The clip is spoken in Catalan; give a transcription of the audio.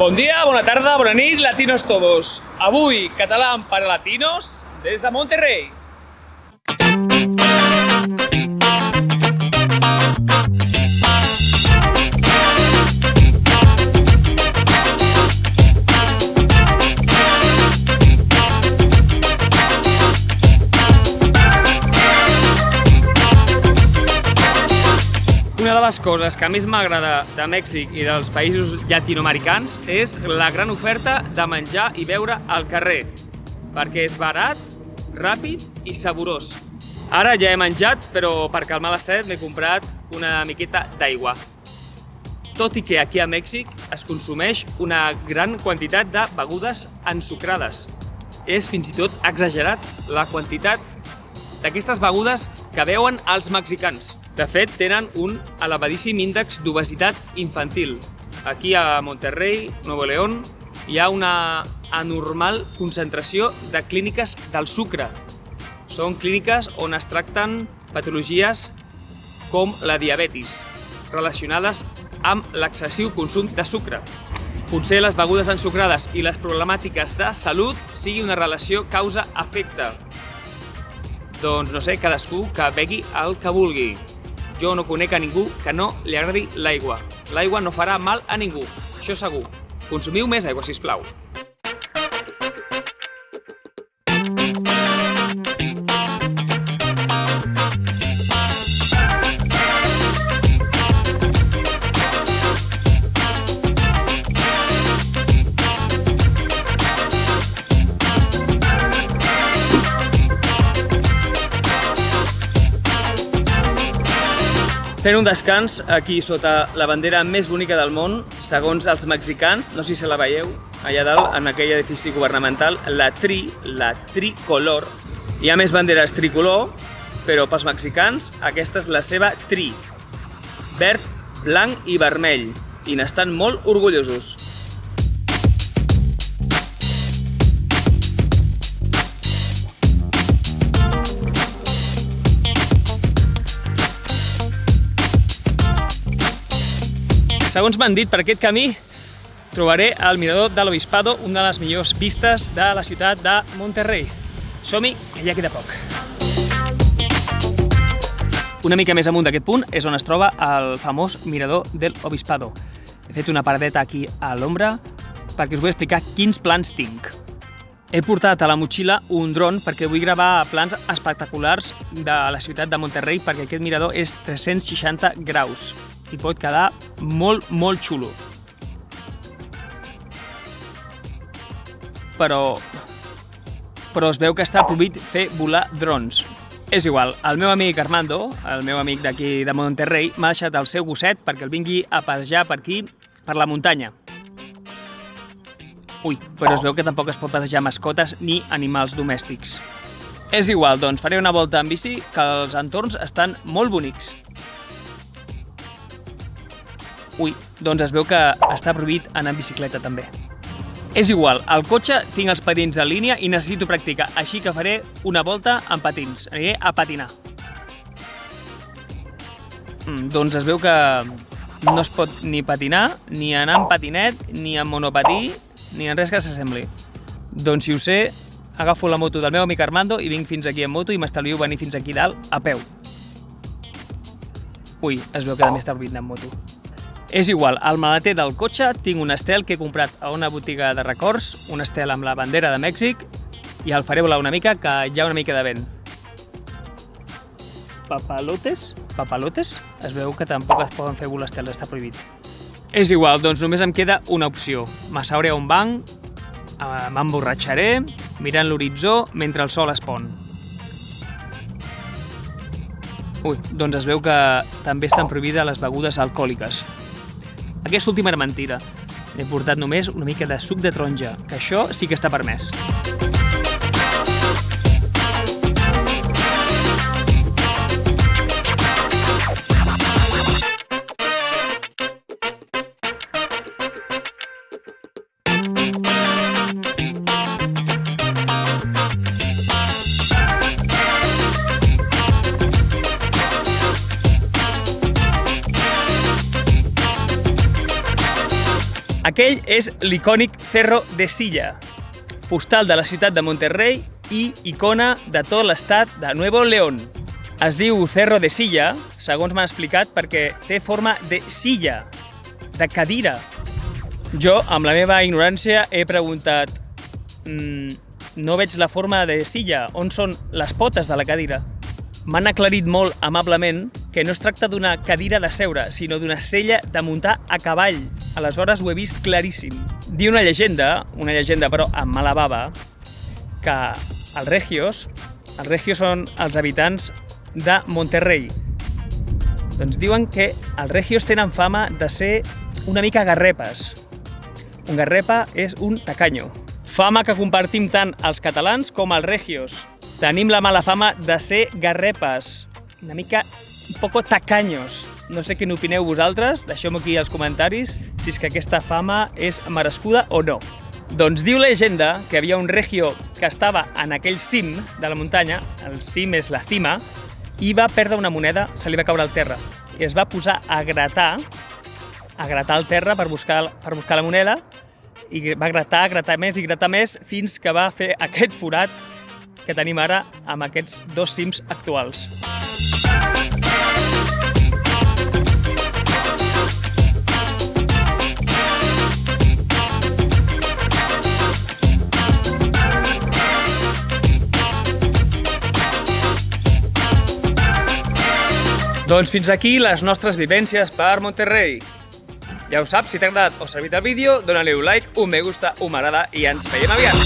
Bon dia, bona tarda, bona nit, latinos todos. Avui, català per a latinos, des de Monterrey. Una de les coses que més m'agrada de Mèxic i dels països llatinoamericans és la gran oferta de menjar i beure al carrer, perquè és barat, ràpid i saborós. Ara ja he menjat, però per calmar la set m'he comprat una miqueta d'aigua. Tot i que aquí a Mèxic es consumeix una gran quantitat de begudes ensucrades. És fins i tot exagerat la quantitat d'aquestes begudes que beuen els mexicans. De fet, tenen un elevadíssim índex d'obesitat infantil. Aquí a Monterrey, Nuevo León, hi ha una anormal concentració de clíniques del sucre. Són clíniques on es tracten patologies com la diabetis, relacionades amb l'excessiu consum de sucre. Potser les begudes ensucrades i les problemàtiques de salut sigui una relació causa-efecte. Doncs no sé, cadascú que begui el que vulgui. Jo no conec a ningú que no li agradi l'aigua. L'aigua no farà mal a ningú, això segur. Consumiu més aigua, sisplau. Fent un descans aquí sota la bandera més bonica del món, segons els mexicans, no sé si la veieu, allà dalt, en aquell edifici governamental, la tricolor. Hi ha més banderes tricolor, però pels mexicans aquesta és la seva tri. Verd, blanc i vermell, i n'estan molt orgullosos. Segons m'han dit, per aquest camí trobaré el mirador de l'Obispado, una de les millors vistes de la ciutat de Monterrey. Som-hi, que ja queda poc. Una mica més amunt d'aquest punt és on es troba el famós mirador de l'Obispado. He fet una paradeta aquí a l'ombra perquè us vull explicar quins plans tinc. He portat a la motxilla un dron perquè vull gravar plans espectaculars de la ciutat de Monterrey perquè aquest mirador és 360 graus. I pot quedar molt, molt xulo. Però es veu que està prohibit fer volar drons. És igual, el meu amic Armando, el meu amic d'aquí de Monterrey, m'ha deixat el seu gosset perquè el vingui a passejar per aquí, per la muntanya. Ui, però es veu que tampoc es pot passejar mascotes ni animals domèstics. És igual, doncs faré una volta en bici, que els entorns estan molt bonics. Ui, doncs es veu que està prohibit anar en bicicleta també. És igual, al cotxe tinc els patins en línia i necessito practicar, així que faré una volta en patins. Aniré a patinar. Doncs es veu que no es pot ni patinar, ni anar en patinet, ni en monopatí, ni en res que s'assembli. Doncs si ho sé, agafo la moto del meu amic Armando i vinc fins aquí en moto i m'estalvio venir fins aquí dalt a peu. Ui, es veu que també està prohibit anar en moto. És igual, al maleter del cotxe tinc un estel que he comprat a una botiga de records, un estel amb la bandera de Mèxic, i el faré volar una mica, que hi ha una mica de vent. Papalotes? Papalotes? Es veu que tampoc es poden fer volar estels, està prohibit. És igual, doncs només em queda una opció. M'asseuré a un banc, m'emborratxaré, mirant l'horitzó mentre el sol es pon. Ui, doncs es veu que també estan prohibides les begudes alcohòliques. Aquesta última era mentida. He portat només una mica de suc de taronja, que això sí que està permès. Aquell és l'icònic Cerro de Silla, postal de la ciutat de Monterrey i icona de tot l'estat de Nuevo León. Es diu Cerro de Silla, segons m'han explicat, perquè té forma de silla, de cadira. Jo, amb la meva ignorància, he preguntat no veig la forma de silla, on són les potes de la cadira? M'han aclarit molt amablement que no es tracta d'una cadira de seure, sinó d'una sella de muntar a cavall. Aleshores ho he vist claríssim. Diu una llegenda però amb mala bava, que els regios són els habitants de Monterrey. Doncs diuen que els regios tenen fama de ser una mica garrepes. Un garrepa és un tacaño. Fama que compartim tant els catalans com els regios. Tenim la mala fama de ser garrepes, una mica un poco tacaños. No sé què n'opineu vosaltres, deixeu-m'ho aquí als comentaris si és que aquesta fama és merescuda o no. Doncs diu la llegenda que hi havia un regio que estava en aquell cim de la muntanya, el cim és la cima, i va perdre una moneda, se li va caure al terra. I es va posar a gratar el terra per buscar la moneda, i va gratar més fins que va fer aquest forat que tenim ara amb aquests dos cims actuals. Doncs fins aquí les nostres vivències per Monterrey. Ja ho saps, si t'ha agradat o servit el vídeo, dona-li un like, un me gusta, un m'agrada i ens veiem aviat.